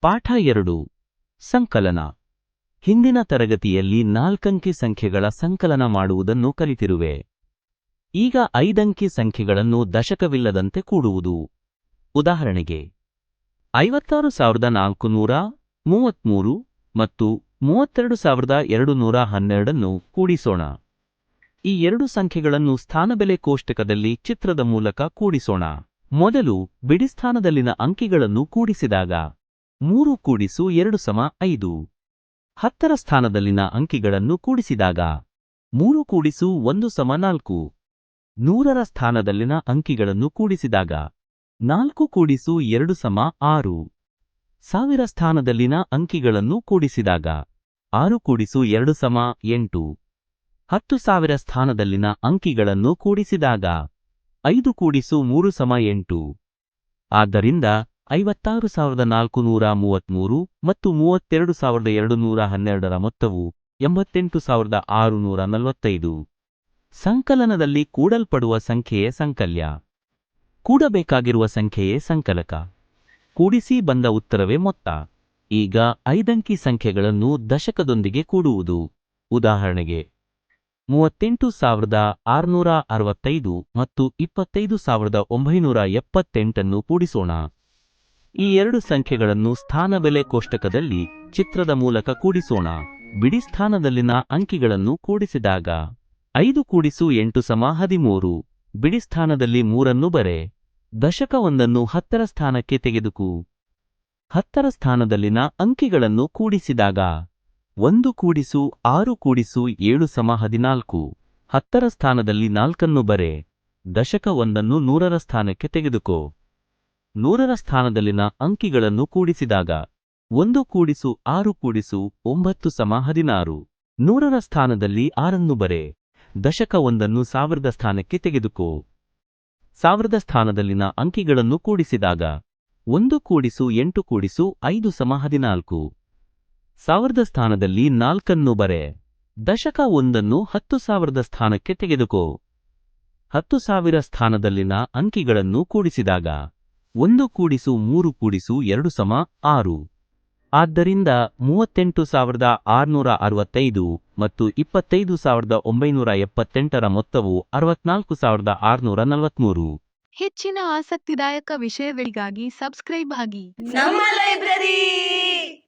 ಪಾಠ 2 ಸಂಕಲನ. ಹಿಂದಿನ ತರಗತಿಯಲ್ಲಿ 4 ಅಂಕಿ ಸಂಖ್ಯೆಗಳ ಸಂಕಲನ ಮಾಡುವುದನ್ನು ಕಲಿತಿರುವೆ. ಈಗ 5 ಅಂಕಿ ಸಂಖ್ಯೆಗಳನ್ನು ದಶಕವಿಲ್ಲದಂತೆ ಕೂಡುವುದು. ಉದಾಹರಣೆಗೆ 56,433 ಮತ್ತು 32,212 ಕೂಡಿಸೋಣ. ಈ ಎರಡು ಸಂಖ್ಯೆಗಳನ್ನು ಸ್ಥಾನಬೆಲೆ ಕೋಷ್ಟಕದಲ್ಲಿ ಚಿತ್ರದ ಮೂಲಕ ಕೂಡಿಸೋಣ. ಮೊದಲು ಬಿಡಿಸ್ಥಾನದಲ್ಲಿನ ಅಂಕಿಗಳನ್ನು ಕೂಡಿಸಿದಾಗ 3 ಕೂಡಿಸು 2 = 5. 10ರ ಸ್ಥಾನದಲ್ಲಿನ ಅಂಕಿಗಳನ್ನು ಕೂಡಿಸಿದಾಗ 3 ಕೂಡಿಸು 1 = 4. 100ರ ಸ್ಥಾನದಲ್ಲಿನ ಅಂಕಿಗಳನ್ನು ಕೂಡಿಸಿದಾಗ 4 ಕೂಡಿಸು 2 = 6. 1000 ಸ್ಥಾನದಲ್ಲಿನ ಅಂಕಿಗಳನ್ನು ಕೂಡಿಸಿದಾಗ 6 ಕೂಡಿಸು 2 = 8. 10,000 ಸ್ಥಾನದಲ್ಲಿನ ಅಂಕಿಗಳನ್ನು ಕೂಡಿಸಿದಾಗ 5 ಕೂಡಿಸು 3 = 8. ಆದ್ದರಿಂದ 56,433 ಮತ್ತು 32,212ರ ಮೊತ್ತವು 88,645. ಸಂಕಲನದಲ್ಲಿ ಕೂಡಲ್ಪಡುವ ಸಂಖ್ಯೆಯೇ ಸಂಕಲ್ಯ. ಕೂಡಬೇಕಾಗಿರುವ ಸಂಖ್ಯೆಯೇ ಸಂಕಲಕ. ಕೂಡಿಸಿ ಬಂದ ಉತ್ತರವೇ ಮೊತ್ತ. ಈಗ 5 ಅಂಕಿ ಸಂಖ್ಯೆಗಳನ್ನು ದಶಕದೊಂದಿಗೆ ಕೂಡುವುದು. ಉದಾಹರಣೆಗೆ 38,665 ಮತ್ತು 25,978 ಕೂಡಿಸೋಣ. ಈ ಎರಡು ಸಂಖ್ಯೆಗಳನ್ನು ಸ್ಥಾನಬೆಲೆ ಕೋಷ್ಟಕದಲ್ಲಿ ಚಿತ್ರದ ಮೂಲಕ ಕೂಡಿಸೋಣ. ಬಿಡಿಸ್ಥಾನದಲ್ಲಿನ ಅಂಕಿಗಳನ್ನು ಕೂಡಿಸಿದಾಗ 5 ಕೂಡಿಸು 8 = 13. ಬಿಡಿಸ್ಥಾನದಲ್ಲಿ 3 ಬರೆ. ದಶಕವೊಂದನ್ನು 10ರ ಸ್ಥಾನಕ್ಕೆ ತೆಗೆದುಕು. 10ರ ಸ್ಥಾನದಲ್ಲಿನ ಅಂಕಿಗಳನ್ನು ಕೂಡಿಸಿದಾಗ 1 ಕೂಡಿಸು 6 ಕೂಡಿಸು 7 = 14. 10ರ ಸ್ಥಾನದಲ್ಲಿ 4 ಬರೆ. ದಶಕವೊಂದನ್ನು 100ರ ಸ್ಥಾನಕ್ಕೆ ತೆಗೆದುಕೋ. 100ರ ಸ್ಥಾನದಲ್ಲಿನ ಅಂಕಿಗಳನ್ನು ಕೂಡಿಸಿದಾಗ 1 ಕೂಡಿಸು 6 ಕೂಡಿಸು 9 = 16. 100ರ ಸ್ಥಾನದಲ್ಲಿ 6 ಬರೆ. ದಶಕವೊಂದನ್ನು 1000ದ ಸ್ಥಾನಕ್ಕೆ ತೆಗೆದುಕೋ. 1000ದ ಸ್ಥಾನದಲ್ಲಿನ ಅಂಕಿಗಳನ್ನು ಕೂಡಿಸಿದಾಗ 1 ಕೂಡಿಸು 8 ಕೂಡಿಸು 5 = 14. 1000ದ ಸ್ಥಾನದಲ್ಲಿ 4 ಬರೆ. ದಶಕವೊಂದನ್ನು 10,000ದ ಸ್ಥಾನಕ್ಕೆ ತೆಗೆದುಕೋ. 10,000 ಸ್ಥಾನದಲ್ಲಿನ ಅಂಕಿಗಳನ್ನು ಕೂಡಿಸಿದಾಗ 1 ಕೂಡಿಸು 3 ಕೂಡಿಸು 2 = 6. ಆದ್ದರಿಂದ 38,665 ಮತ್ತು 25,978ರ ಮೊತ್ತವು 64,643. ಹೆಚ್ಚಿನ ಆಸಕ್ತಿದಾಯಕ ವಿಷಯಗಳಿಗಾಗಿ ಸಬ್ಸ್ಕ್ರೈಬ್ ಆಗಿ ನಮ್ಮ ಲೈಬ್ರರಿ.